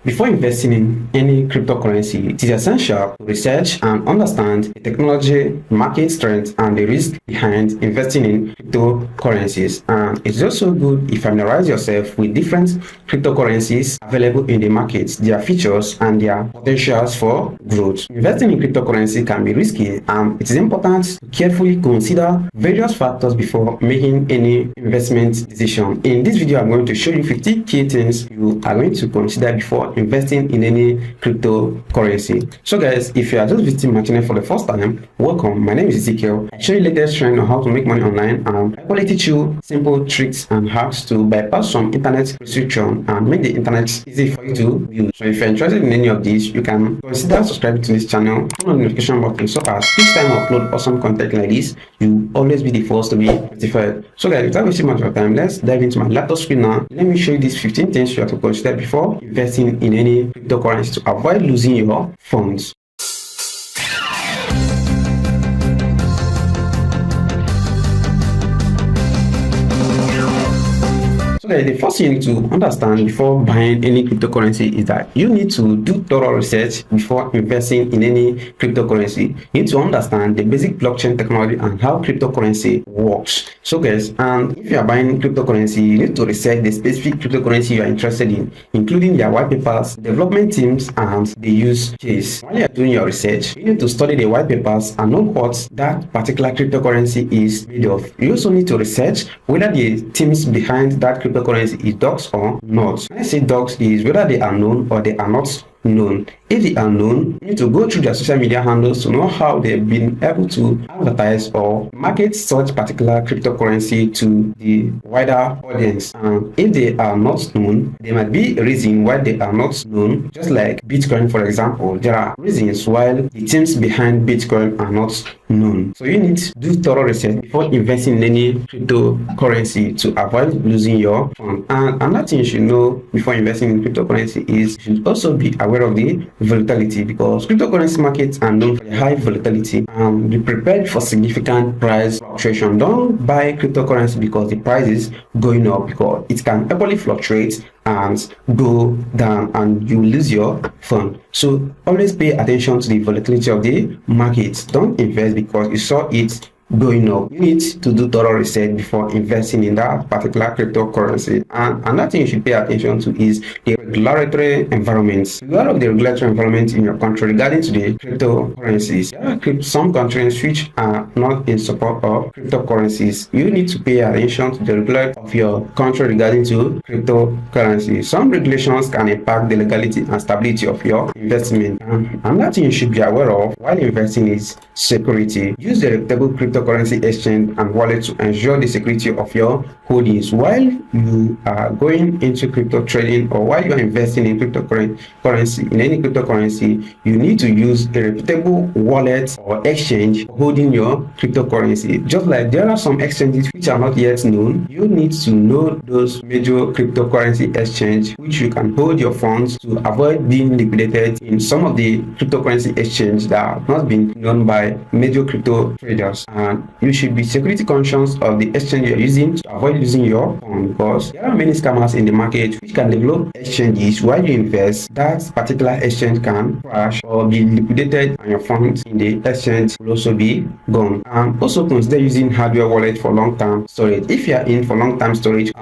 Before investing in any cryptocurrency, it is essential to research and understand the technology, market strength, and the risk behind investing in cryptocurrencies. And it's also good if you familiarize yourself with different cryptocurrencies available in the market, their features, and their potentials for growth. Investing in cryptocurrency can be risky, and it is important to carefully consider various factors before making any investment decision. In this video, I'm going to show you 50 key things you are going to consider before investing in any cryptocurrency. So guys, if you are just visiting my channel for the first time, welcome. My name is EazyCash. I show you latest trend on how to make money online, and I will teach you simple tricks and hacks to bypass some internet restriction and make the internet easy for you to use. So if you're interested in any of these, you can consider subscribing to this channel, turn on the notification button so as each time I upload awesome content like this, you always be the first to be notified. So guys, without wasting much of your time, let's dive into my laptop screen now. Let me show you these 15 things you have to consider before investing in any cryptocurrency to avoid losing your funds. The first thing you need to understand before buying any cryptocurrency is that you need to do thorough research before investing in any cryptocurrency. You need to understand the basic blockchain technology and how cryptocurrency works. So guys, and if you are buying cryptocurrency, you need to research the specific cryptocurrency you are interested in, including their white papers, development teams, and the use case. While you are doing your research, you need to study the white papers and know what that particular cryptocurrency is made of. You also need to research whether the teams behind that cryptocurrency is docs or not. When I say docs, is whether they are known or they are not known. If they are known, you need to go through their social media handles to know how they've been able to advertise or market such particular cryptocurrency to the wider audience. And if they are not known, there might be a reason why they are not known. Just like Bitcoin, for example, there are reasons why the teams behind Bitcoin are not known. So you need to do thorough research before investing in any cryptocurrency to avoid losing your fund. And another thing you should know before investing in cryptocurrency is you should also be aware of the volatility, because cryptocurrency markets are known for high volatility, and be prepared for significant price fluctuation. Don't buy cryptocurrency because the price is going up, because it can happily fluctuate and go down and you lose your fund. So always pay attention to the volatility of the market. Don't invest because you saw it going up. You need to do thorough research before investing in that particular cryptocurrency. And another thing you should pay attention to is the regulatory environment. Beware of the regulatory environment in your country regarding to the cryptocurrencies. There are some countries which are not in support of cryptocurrencies. You need to pay attention to the regulation of your country regarding to cryptocurrency. Some regulations can impact the legality and stability of your investment. And another thing you should be aware of while investing is security. Use the reputable cryptocurrency exchange and wallet to ensure the security of your holdings. While you are going into crypto trading or while you are investing in cryptocurrency, in any cryptocurrency, you need to use a reputable wallet or exchange holding your cryptocurrency. Just like there are some exchanges which are not yet known, you need to know those major cryptocurrency exchange which you can hold your funds to avoid being liquidated in some of the cryptocurrency exchange that have not been known by major crypto traders. And you should be security conscious of the exchange you're using to avoid losing your fund, because there are many scammers in the market which can develop exchanges while you invest. That particular exchange can crash or be liquidated, and your funds in the exchange will also be gone. And also consider using hardware wallet for long-term storage. If you are in for long-term storage,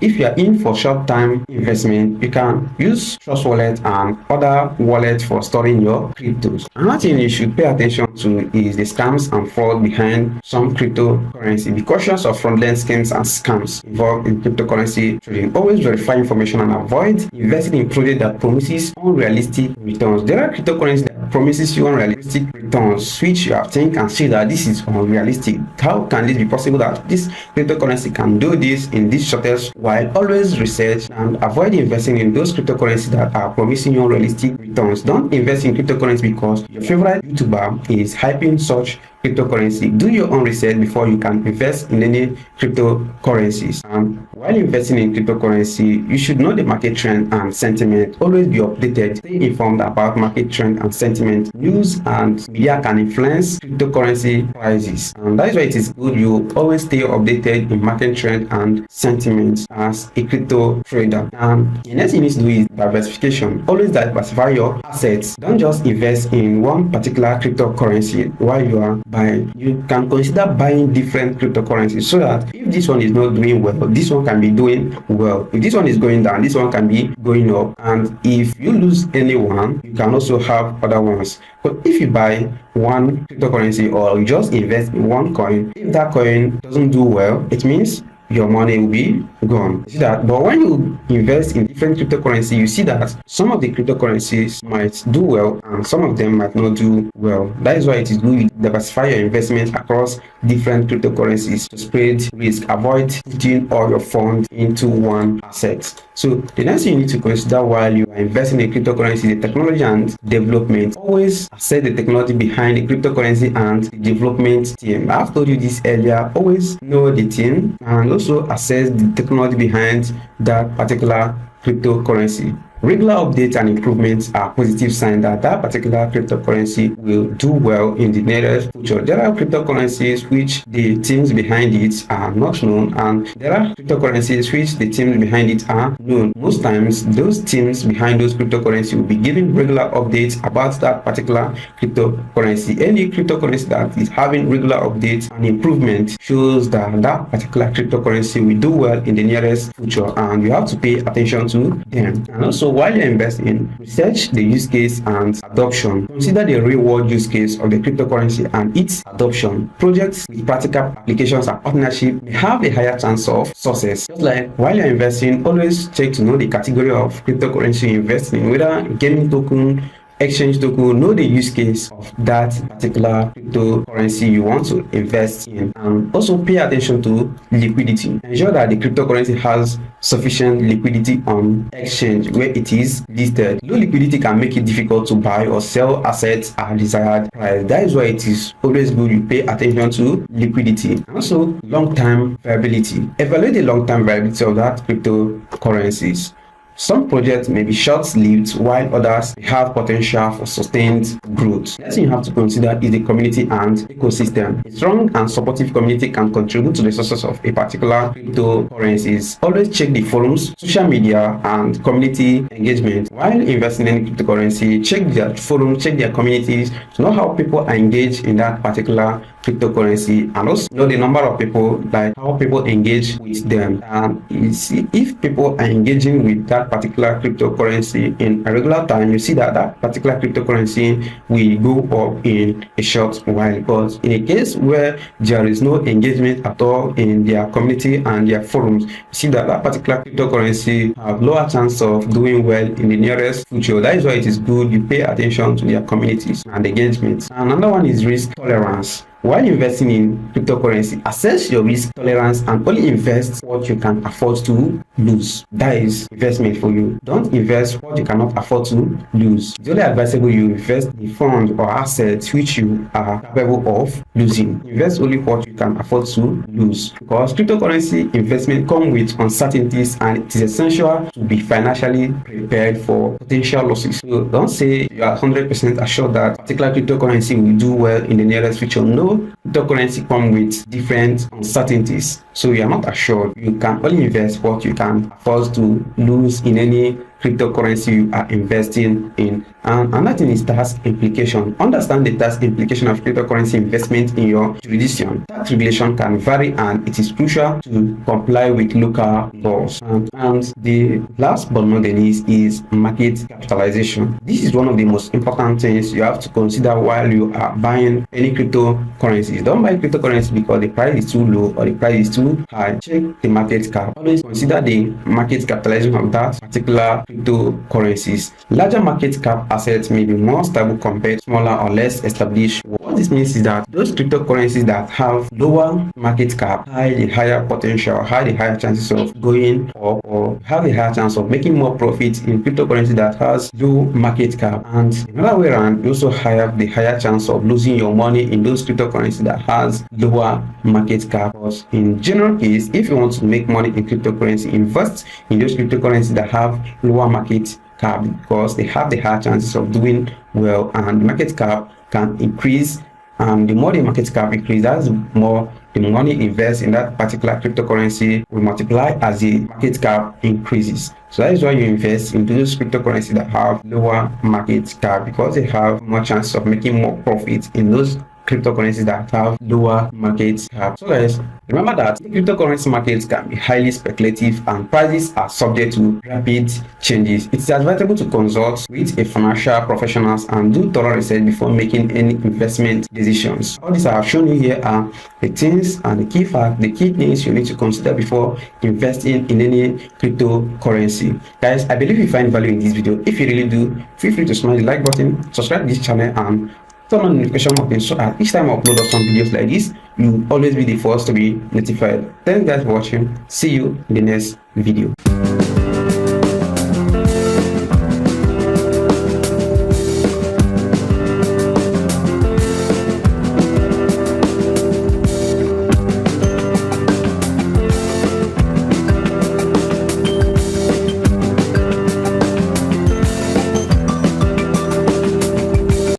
if you are in for short-term investment, you can use Trust Wallet and other wallets for storing your cryptos. Another thing you should pay attention to is the scams and fraud behind some cryptocurrency. Be cautious of fraudulent schemes and scams involved in cryptocurrency trading. Always verify information and avoid investing in projects that promises unrealistic returns. There are cryptocurrencies that promises you unrealistic returns, which you have think and see that this is unrealistic. How can this be possible that this cryptocurrency can do this in this shortest while? Always research and avoid investing in those cryptocurrencies that are promising you unrealistic returns. Don't invest in cryptocurrency because your favorite YouTuber is hyping such cryptocurrency. Do your own research before you can invest in any cryptocurrencies. And while investing in cryptocurrency, you should know the market trend and sentiment. Always be updated, stay informed about market trend and sentiment sentiment. News and media can influence cryptocurrency prices, and that is why it is good you always stay updated in market trend and sentiment as a crypto trader. And the next thing you need to do is diversification. Always diversify your assets. Don't just invest in one particular cryptocurrency while you are buying. You can consider buying different cryptocurrencies so that if this one is not doing well, this one can be doing well. If this one is going down, this one can be going up. And if you lose any one, you can also have other ones. But if you buy one cryptocurrency or you just invest in one coin, if that coin doesn't do well, it means your money will be gone. You see that? But when you invest in different cryptocurrency, you see that some of the cryptocurrencies might do well and some of them might not do well. That is why it is good to diversify your investment across different cryptocurrencies to spread risk. Avoid putting all your funds into one asset. So the next thing you need to consider while you are investing in cryptocurrency is the technology and development. Always assess the technology behind the cryptocurrency and the development team. I've told you this earlier. Always know the team and also assess the technology behind that particular cryptocurrency. Regular updates and improvements are positive signs that that particular cryptocurrency will do well in the nearest future. There are cryptocurrencies which the teams behind it are not known, and there are cryptocurrencies which the teams behind it are known. Most times, those teams behind those cryptocurrencies will be giving regular updates about that particular cryptocurrency. Any cryptocurrency that is having regular updates and improvement shows that that particular cryptocurrency will do well in the nearest future, and you have to pay attention to them. And also, while you're investing, research the use case and adoption. Consider the real-world use case of the cryptocurrency and its adoption. Projects with practical applications and partnership may have a higher chance of success. Just like while you're investing, always check to know the category of cryptocurrency you invest in, whether gaming token, exchange token, know the use case of that particular cryptocurrency you want to invest in, and also pay attention to liquidity. Ensure that the cryptocurrency has sufficient liquidity on exchange where it is listed. Low liquidity can make it difficult to buy or sell assets at desired price. That is why it is always good you pay attention to liquidity. And also long-term viability. Evaluate the long-term viability of that cryptocurrencies. Some projects may be short-lived while others have potential for sustained growth. Next thing you have to consider is the community and ecosystem. A strong and supportive community can contribute to the success of a particular cryptocurrencies. Always check the forums, social media, and community engagement. While investing in cryptocurrency, check their forums, check their communities to know how people are engaged in that particular cryptocurrency, and also know the number of people, like how people engage with them. And you see, if people are engaging with that particular cryptocurrency in a regular time, you see that that particular cryptocurrency will go up in a short while. But in a case where there is no engagement at all in their community and their forums, you see that that particular cryptocurrency have lower chance of doing well in the nearest future. That is why it is good you pay attention to their communities and engagement. And another one is risk tolerance. While investing in cryptocurrency, assess your risk tolerance and only invest what you can afford to lose. That is investment for you. Don't invest what you cannot afford to lose. It's only advisable you invest in funds or assets which you are capable of losing. Invest only what you can afford to lose, because cryptocurrency investment comes with uncertainties, and it is essential to be financially prepared for potential losses. So don't say you are 100% assured that particular cryptocurrency will do well in the nearest future. No, cryptocurrency comes with different uncertainties, so you are not assured. You can only invest what you can afford to lose in any cryptocurrency you are investing in. And another thing is tax implication. Understand the tax implication of cryptocurrency investment in your jurisdiction. Tax regulation can vary, and it is crucial to comply with local laws. And the last but not the least is market capitalization. This is one of the most important things you have to consider while you are buying any cryptocurrencies. Don't buy cryptocurrency because the price is too low or the price is too high. Check the market cap. Always consider the market capitalization of that particular cryptocurrencies. Larger market cap assets may be more stable compared to smaller or less established. What this means is that those cryptocurrencies that have lower market cap have a higher potential, have a higher chances of going up, or have a higher chance of making more profit in cryptocurrency that has low market cap. And another way around, you also have the higher chance of losing your money in those cryptocurrencies that has lower market cap. But in general case, if you want to make money in cryptocurrency, invest in those cryptocurrencies that have lower market cap because they have the higher chances of doing well, and the market cap can increase. The more the market cap increase, that's more the money invest in that particular cryptocurrency will multiply as the market cap increases. So that is why you invest in those cryptocurrencies that have lower market cap, because they have more chance of making more profit in those cryptocurrencies that have lower market cap. So guys, remember that the cryptocurrency markets can be highly speculative and prices are subject to rapid changes. It's advisable to consult with a financial professionals and do thorough research before making any investment decisions. All these I have shown you here are the things and the key facts, the key things you need to consider before investing in any cryptocurrency. Guys, I believe you find value in this video. If you really do, feel free to smash the like button, subscribe to this channel, and turn on the notification button so that each time I upload some videos like this, you will always be the first to be notified. Thanks guys for watching. See you in the next video.